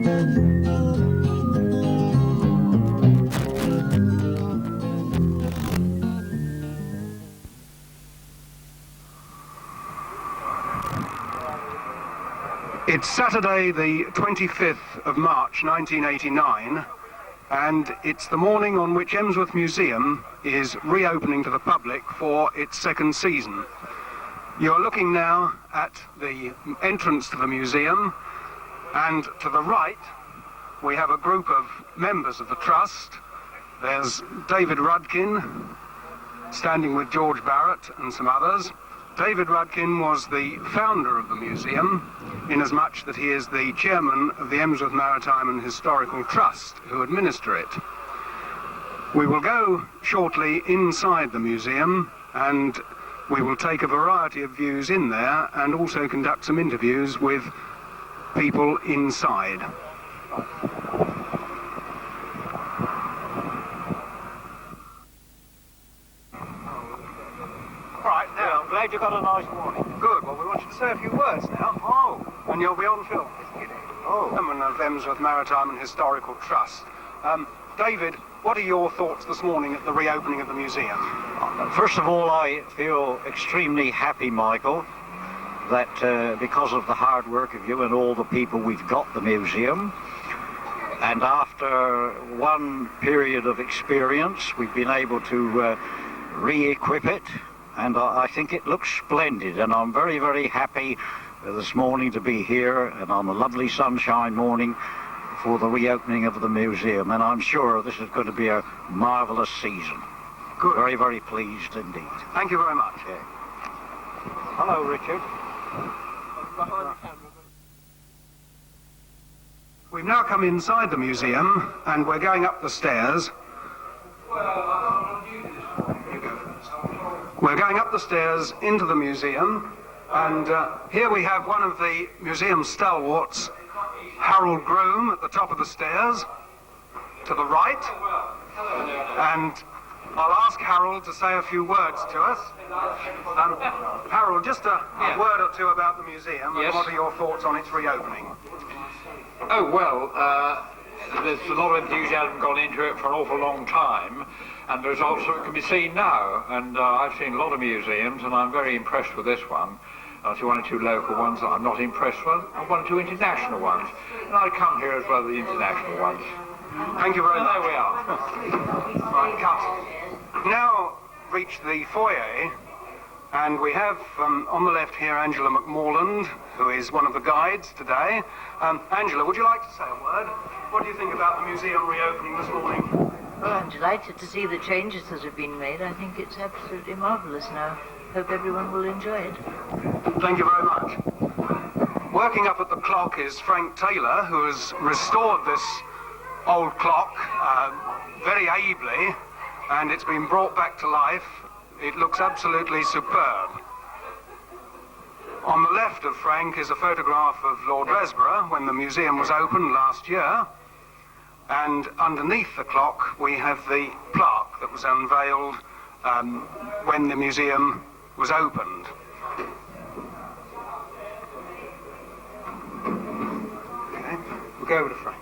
It's Saturday the 25th of March 1989, and it's the morning on which Emsworth Museum is reopening to the public for its second season. You're looking now at the entrance to the museum, and to the right we have a group of members of the Trust. There's David Rudkin standing with George Barrett and some others. David Rudkin was the founder of the museum, inasmuch that he is the chairman of the Emsworth Maritime and Historical Trust, who administer it. We will go shortly inside the museum, and we will take a variety of views in there and also conduct some interviews with people inside. I'm glad you got a nice morning. Good. Well, we want you to say a few words now. Oh. And you'll be on film. Oh. Chairman of Emsworth Maritime and Historical Trust. David, what are your thoughts this morning at the reopening of the museum? First of all, I feel extremely happy, Michael, that because of the hard work of you and all the people we've got the museum, and after one period of experience, we've been able to re-equip it. And I think it looks splendid, and I'm very, very happy this morning to be here and on a lovely sunshine morning for the reopening of the museum, and I'm sure this is going to be a marvellous season. Good. Very, very pleased indeed. Thank you very much. Yeah. Hello, Richard. We've now come inside the museum, and we're going up the stairs. We're going up the stairs into the museum, and here we have one of the museum stalwarts, Harold Groom, at the top of the stairs, to the right. And I'll ask Harold to say a few words to us. Harold, just a word or two about the museum, and what are your thoughts on its reopening? Oh, well, there's a lot of enthusiasm gone into it for an awful long time, and the results of it can be seen now. And I've seen a lot of museums, and I'm very impressed with this one. I see one or two local ones that I'm not impressed with, and one or two international ones. And I come here as well as the international ones. Thank you very much. There we are. Right, cut. Now reach the foyer, and we have on the left here Angela McMorland, who is one of the guides today. Angela, would you like to say a word? What do you think about the museum reopening this morning? Well, I'm delighted to see the changes that have been made. I think it's absolutely marvellous now. Hope everyone will enjoy it. Thank you very much. Working up at the clock is Frank Taylor, who has restored this old clock very ably, and it's been brought back to life. It looks absolutely superb. On the left of Frank is a photograph of Lord Besborough when the museum was opened last year. And underneath the clock we have the plaque that was unveiled when the museum was opened. Okay, we'll go over to Frank.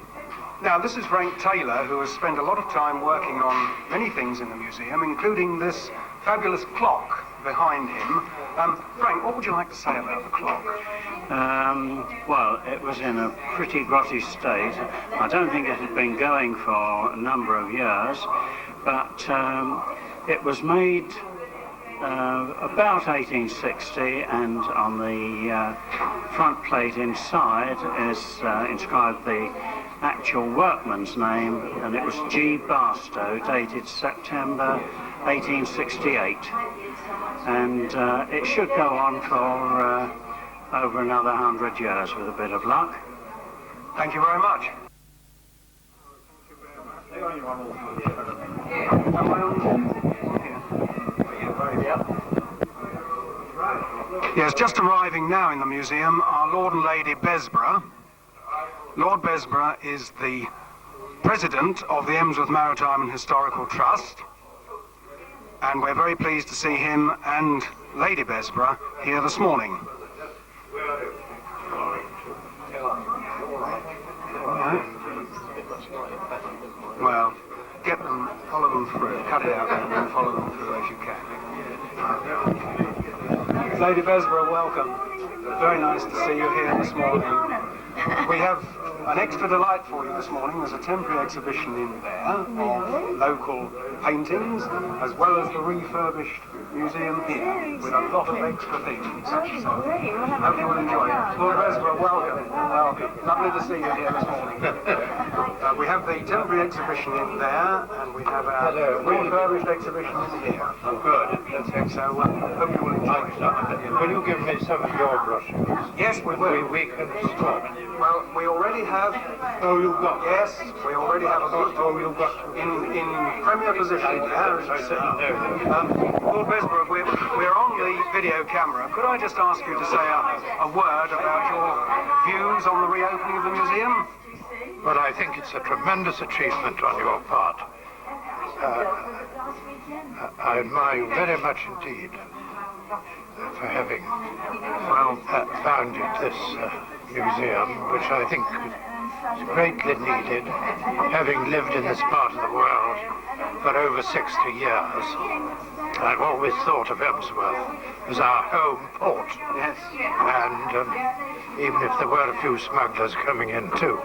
Now, this is Frank Taylor, who has spent a lot of time working on many things in the museum, including this fabulous clock behind him. Frank, what would you like to say about the clock? Well, it was in a pretty grotty state. I don't think it had been going for a number of years, but it was made about 1860, and on the front plate inside is inscribed the actual workman's name, and it was G. Barstow, dated September 1868. And it should go on for over another 100 years with a bit of luck. Thank you very much. Yes, just arriving now in the museum are Lord and Lady Besborough. Lord Besborough is the president of the Emsworth Maritime and Historical Trust, and we're very pleased to see him and Lady Besborough here this morning. Right. started out there and follow them through as you can. Lady Besborough, welcome. Very nice to see you here this morning. We have an extra delight for you this morning. There's a temporary exhibition in there of local paintings, as well as the refurbished museum here, with a lot of extra things. So, hope you will enjoy it. Lord Besborough, welcome. Welcome. Lovely to see you here this morning. We have the temporary exhibition in there, and we have our refurbished exhibition in here. Oh, good. So, hope you will enjoy it. Will you give me some of your brushes? Yes, we will. We can stop. Well, we already have. Oh, you've got. Yes, we already have a book You've got. in premier position there. As you say. Lord Besborough, we're on the video camera. Could I just ask you to say a word about your views on the reopening of the museum? Well, I think it's a tremendous achievement on your part. I admire you very much indeed for having founded this museum, which I think is greatly needed, having lived in this part of the world for over 60 years. I've always thought of Emsworth as our home port. Yes. And even if there were a few smugglers coming in too,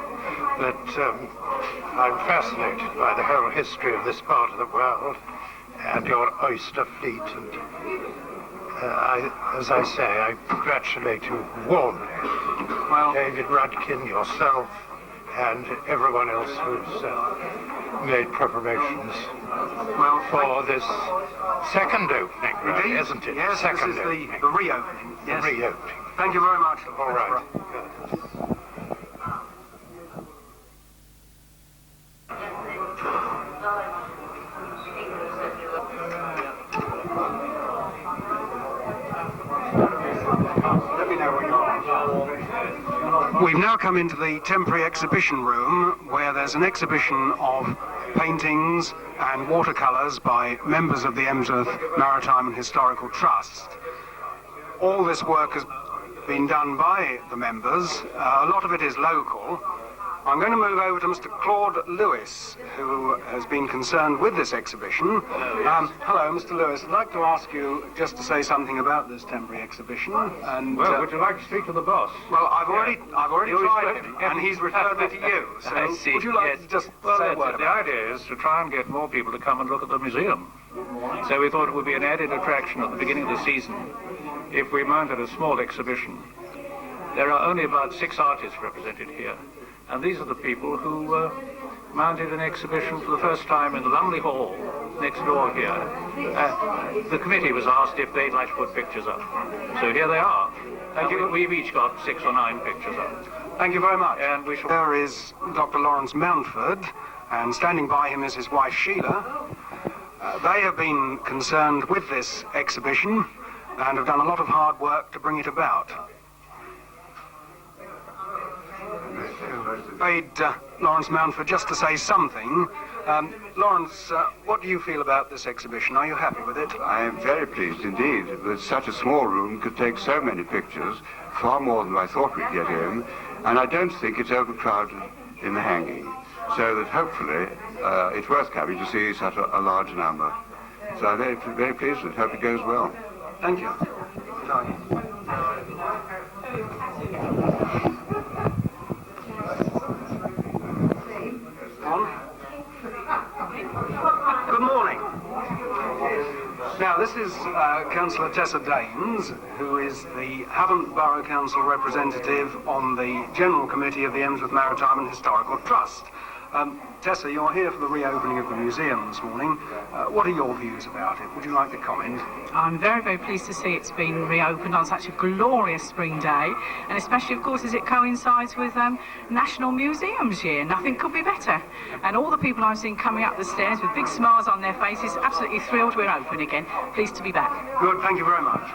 but I'm fascinated by the whole history of this part of the world and your oyster fleet. And as I say, I congratulate you warmly. Well, David Rudkin, yourself, and everyone else who's made preparations for this second opening, really, isn't it? Yes, second this is opening. the reopening. Yes. The reopening. Thank you very much. All right. Let me know when you're on. We've now come into the temporary exhibition room, where there's an exhibition of paintings and watercolours by members of the Emsworth Maritime and Historical Trust. All this work has been done by the members. A lot of it is local. I'm going to move over to Mr. Claude Lewis, who has been concerned with this exhibition. Hello, Mr. Lewis. I'd like to ask you just to say something about this temporary exhibition. And Well, would you like to speak to the boss? well, I've already tried him, and he's referred me to you. So I see, would you like yes. to just Well, say a word the about it? idea is to try and get more people to come and look at the museum. So we thought it would be an added attraction at the beginning of the season if we mounted a small exhibition. There are only about 6 artists represented here, and these are the people who mounted an exhibition for the first time in the Lumley Hall next door here. The committee was asked if they'd like to put pictures up. So here they are. Thank you. We've each got 6 or 9 pictures up. Thank you very much. And we shall... There is Dr. Lawrence Mountford, and standing by him is his wife Sheila. They have been concerned with this exhibition and have done a lot of hard work to bring it about. Paid Lawrence Mountford just to say something. Lawrence, what do you feel about this exhibition? Are you happy with it? I am very pleased indeed that such a small room could take so many pictures, far more than I thought we'd get in, and I don't think it's overcrowded in the hanging, so that hopefully it's worth coming to see such a large number. So I'm very, very pleased with it. Hope it goes well. Thank you. Good morning. Now, this is Councillor Tessa Daines, who is the Havant Borough Council representative on the General Committee of the Emsworth Maritime and Historical Trust. Tessa, you're here for the reopening of the museum this morning. What are your views about it? Would you like to comment? I'm very, very pleased to see it's been reopened on such a glorious spring day, and especially, of course, as it coincides with National Museums Year. Nothing could be better. And all the people I've seen coming up the stairs with big smiles on their faces, absolutely thrilled we're open again. Pleased to be back. Good, thank you very much.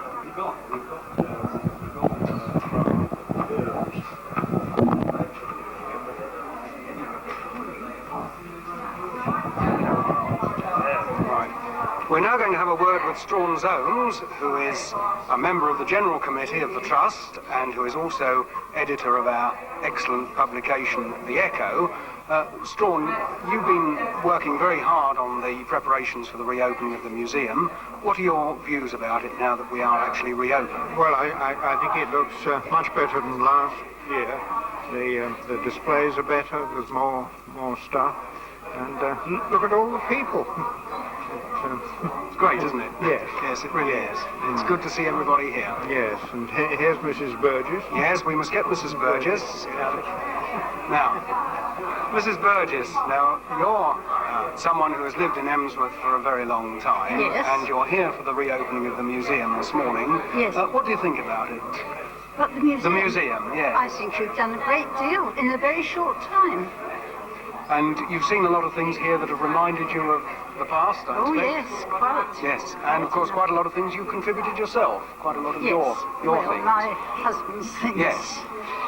We're now going to have a word with Strawn Zones, who is a member of the General Committee of the Trust and who is also editor of our excellent publication, The Echo. Strawn, you've been working very hard on the preparations for the reopening of the museum. What are your views about it now that we are actually reopened? Well, I think it looks much better than last year. The displays are better, there's more stuff, and look at all the people. It's great, isn't it? Yes. Yes, it really is. It's good to see everybody here. Yes, and here's Mrs. Burgess. Yes, we must get Mrs. Burgess. Now, Mrs. Burgess, now you're someone who has lived in Emsworth for a very long time. Yes. And you're here for the reopening of the museum this morning. Yes. What do you think about it? But the museum? The museum, yes. I think you've done a great deal in a very short time. And you've seen a lot of things here that have reminded you of the past, I Oh, expect. yes, quite. Yes, and of course quite a lot of things you contributed yourself. Quite a lot of Yes. your well, things. my husband's things. Yes.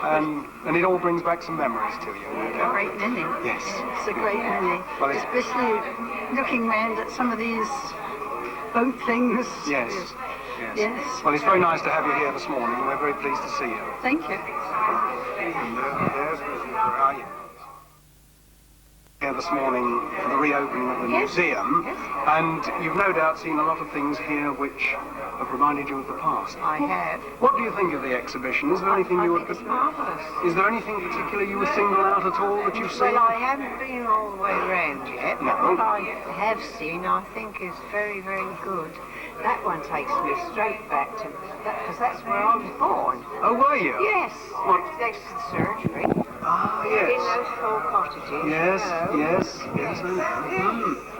And it all brings back some memories to you, no A doubt. great many. Yes. It's a great many. Well, it's- Especially looking round at some of these boat things. Yes. Yes. Yes. Well, it's very nice to have you here this morning. We're very pleased to see you. Thank you. And there's Mrs. Burgess. Here this morning for the reopening of the Yes. museum, Yes. and you've no doubt seen a lot of things here which have reminded you of the past. I have. What do you think of the exhibition? Is there anything you would? It's marvellous. Is there anything particular you would single out at all that you've seen? Well, I haven't been all the way round yet, but No. what I have seen I think is very, very good. That one takes me straight back to, because that's where I was born. Oh, were you? Yes, What? next to the surgery, Ah, in yes. those 4 cottages. Yes, you know. yes.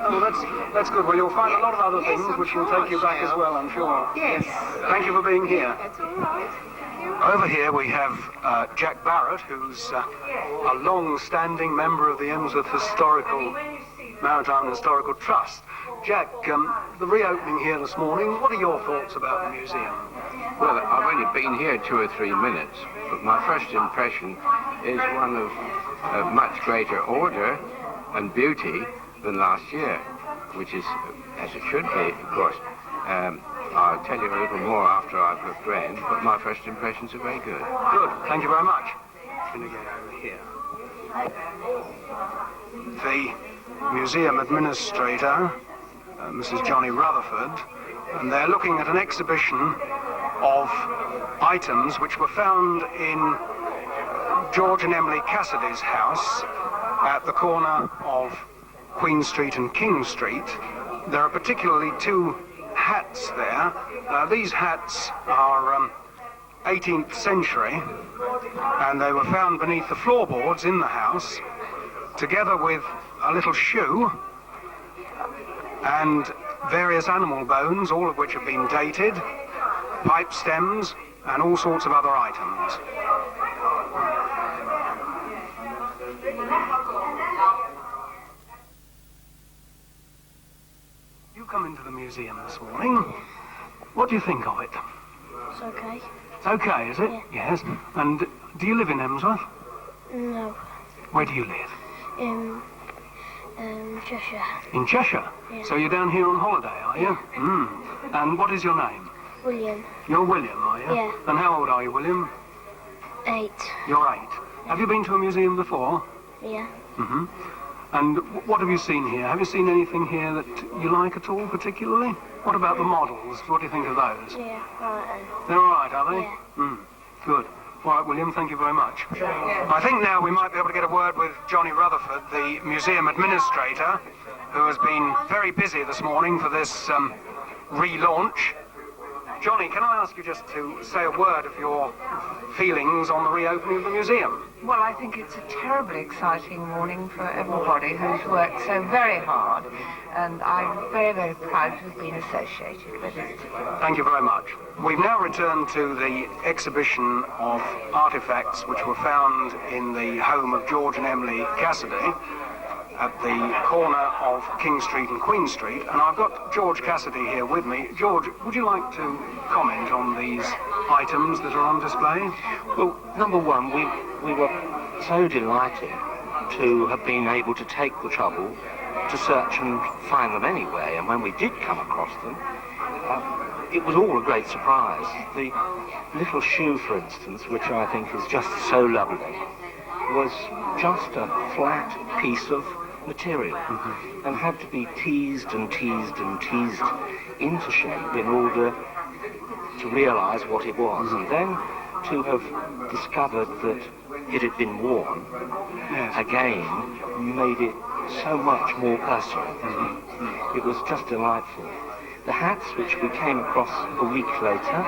Oh, that's good. Well, you'll find a lot of other Yes, things I'm which will sure take you I back as shall. well, I'm sure. Yes. Thank you for being here. That's all right. Thank you. Over here we have Jack Barrett, who's a long-standing member of the Emsworth Maritime Historical Trust. Jack, the reopening here this morning, what are your thoughts about the museum? Well, I've only been here 2 or 3 minutes, but my first impression is one of much greater order and beauty than last year, which is as it should be, of course. I'll tell you a little more after I've looked round, but my first impressions are very good. Good, thank you very much. I'm going to go over here. The museum administrator, Mrs. Johnny Rutherford, and they're looking at an exhibition of items which were found in George and Emily Cassidy's house at the corner of Queen Street and King Street. There are particularly 2 hats there. These hats are 18th century, and they were found beneath the floorboards in the house, together with a little shoe and various animal bones, all of which have been dated, pipe stems, and all sorts of other items. You come into the museum this morning. What do you think of it? It's okay. It's okay, is it? Yeah. Yes. And do you live in Emsworth? No. Where do you live? Cheshire. In Cheshire? Yeah. So you're down here on holiday, are you? Yeah. And what is your name? William. You're William, are you? Yeah. And how old are you, William? 8. You're 8. Have you been to a museum before? Yeah. Mm-hmm. And what have you seen here? Have you seen anything here that you like at all, particularly? What about the models? What do you think of those? Yeah. Right. They're all right, are they? Yeah. Good. All right, William, thank you very much. I think now we might be able to get a word with Johnny Rutherford, the museum administrator, who has been very busy this morning for this relaunch. Johnny, can I ask you just to say a word of your feelings on the reopening of the museum? Well, I think it's a terribly exciting morning for everybody who's worked so very hard, and I'm very, very proud to have been associated with it. Thank you very much. We've now returned to the exhibition of artifacts which were found in the home of George and Emily Cassidy at the corner of King Street and Queen Street, and I've got George Cassidy here with me. George, would you like to comment on these items that are on display? Well, number one, we were so delighted to have been able to take the trouble to search and find them anyway, and when we did come across them, it was all a great surprise. The little shoe, for instance, which I think is just so lovely, was just a flat piece of material and had to be teased and teased and teased into shape in order to realise what it was. And then to have discovered that it had been worn again made it so much more personal. It was just delightful. The hats, which we came across a week later,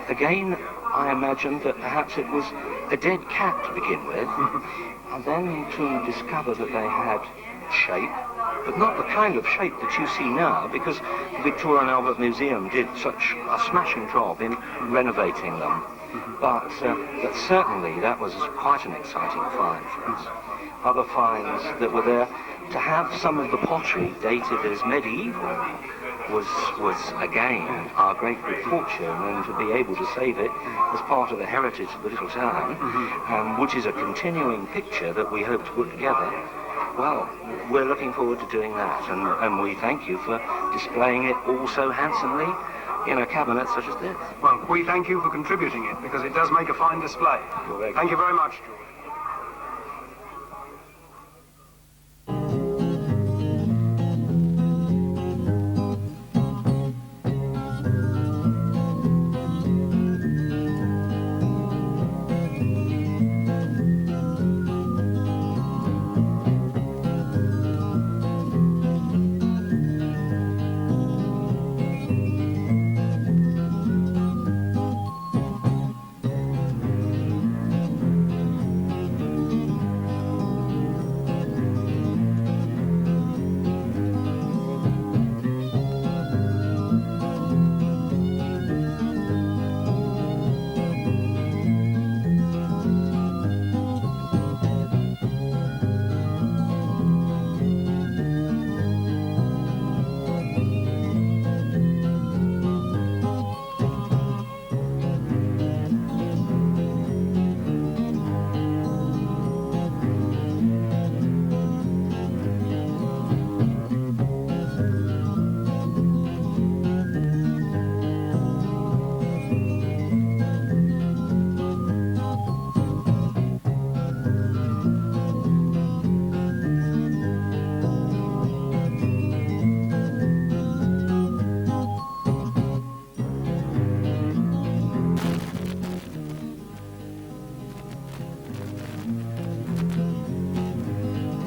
again I imagined that perhaps it was a dead cat to begin with, and then to discover that they had shape, but not the kind of shape that you see now, because the Victoria and Albert Museum did such a smashing job in renovating them. But certainly that was quite an exciting find for us. Other finds that were there, to have some of the pottery dated as medieval was again our great good fortune, and to be able to save it as part of the heritage of the little town, which is a continuing picture that we hope to put together. Well, we're looking forward to doing that, and we thank you for displaying it all so handsomely in a cabinet such as this. Well, we thank you for contributing it, because it does make a fine display. Thank you very much, George.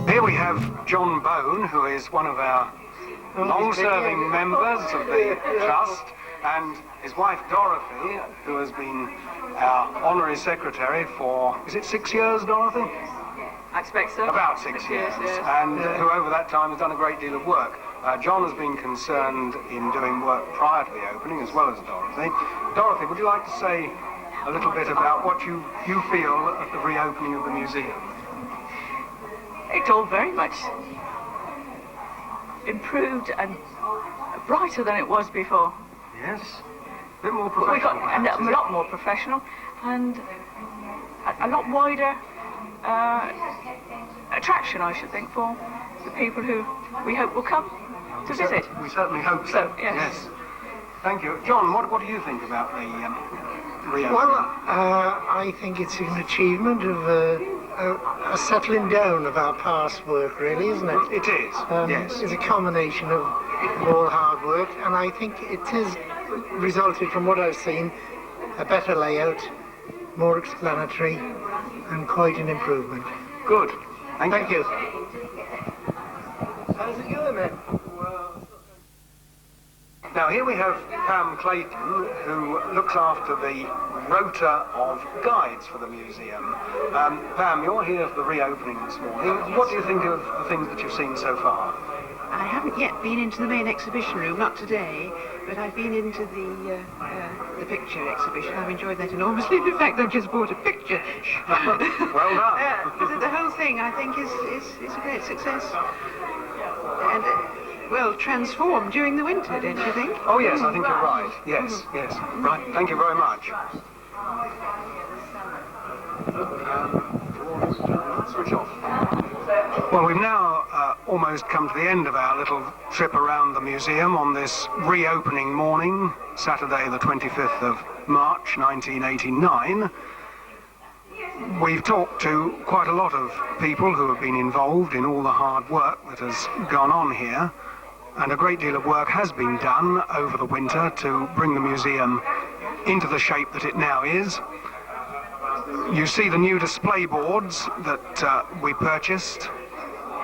Here we have John Bone, who is one of our long-serving members of the Trust, and his wife Dorothy, who has been our honorary secretary for, is it 6 years, Dorothy? I expect so. About 6 years, and who over that time has done a great deal of work. John has been concerned in doing work prior to the opening, as well as Dorothy. Dorothy, would you like to say a little bit about what you feel at the reopening of the museum? It's all very much improved and brighter than it was before. Yes, a bit more professional. And a lot more professional, and a lot wider attraction, I should think, for the people who we hope will come to visit. We certainly hope so. Yes. Thank you. John, what do you think about the reopening? Well, I think it's an achievement of a settling down of our past work, really, isn't it? It is, yes. It's a combination of all hard work, and I think it has resulted, from what I've seen, a better layout, more explanatory, and quite an improvement. Good. Thank you. How's it going, then? Now here we have Pam Clayton, who looks after the rota of guides for the museum. Pam, you're here for the reopening this morning. What do you think of the things that you've seen so far? I haven't yet been into the main exhibition room, not today, but I've been into the picture exhibition. I've enjoyed that enormously. In fact, I've just bought a picture. Well done. The whole thing, I think, is a great success. And, well, transformed during the winter, don't you think? Oh, yes, I think you're right. Yes, yes. Right, thank you very much. Switch off. Well, we've now almost come to the end of our little trip around the museum on this reopening morning, Saturday the 25th of March 1989. We've talked to quite a lot of people who have been involved in all the hard work that has gone on here, and a great deal of work has been done over the winter to bring the museum into the shape that it now is. You see the new display boards that we purchased.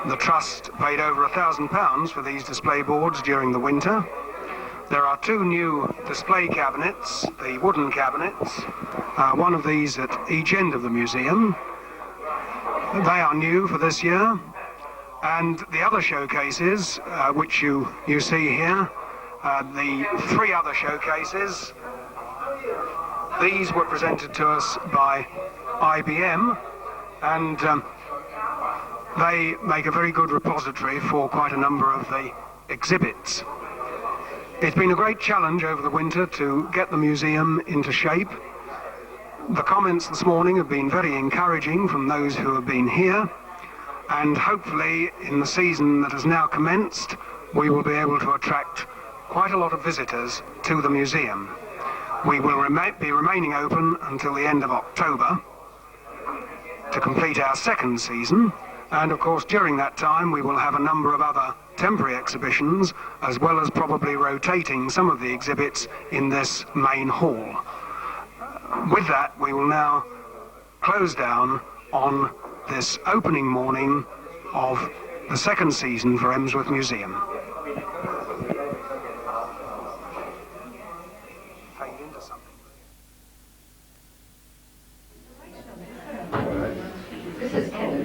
The Trust paid over £1,000 for these display boards during the winter. There are two new display cabinets, the wooden cabinets, one of these at each end of the museum. They are new for this year. And the other showcases, which you see here, the three other showcases, these were presented to us by IBM, and they make a very good repository for quite a number of the exhibits. It's been a great challenge over the winter to get the museum into shape. The comments this morning have been very encouraging from those who have been here, and hopefully in the season that has now commenced, we will be able to attract quite a lot of visitors to the museum. We will be remaining open until the end of October to complete our second season, and of course during that time we will have a number of other temporary exhibitions, as well as probably rotating some of the exhibits in this main hall. With that, we will now close down on this opening morning of the second season for Emsworth Museum. This is Kennett.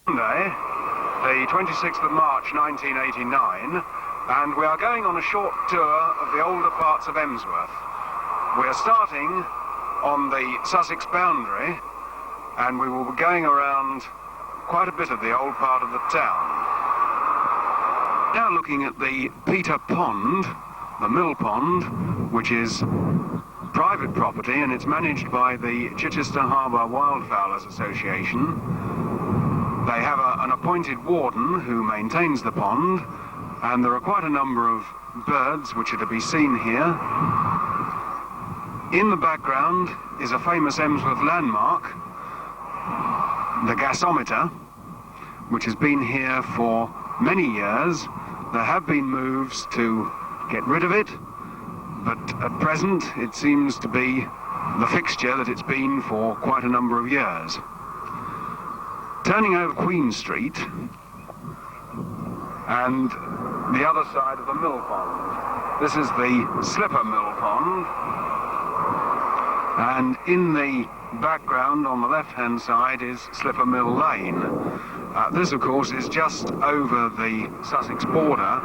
Monday, the 26th of March 1989, and we are going on a short tour of the older parts of Emsworth. We are starting on the Sussex boundary, and we will be going around quite a bit of the old part of the town. Now looking at the Peter Pond, the mill pond, which is private property and it's managed by the Chichester Harbour Wildfowlers Association. They have an appointed warden who maintains the pond, and there are quite a number of birds which are to be seen here. In the background is a famous Emsworth landmark, the gasometer, which has been here for many years. There have been moves to get rid of it, but at present it seems to be the fixture that it's been for quite a number of years. Turning over Queen Street and the other side of the mill pond. This is the Slipper Mill Pond, and in the background on the left-hand side is Slipper Mill Lane. This, of course, is just over the Sussex border.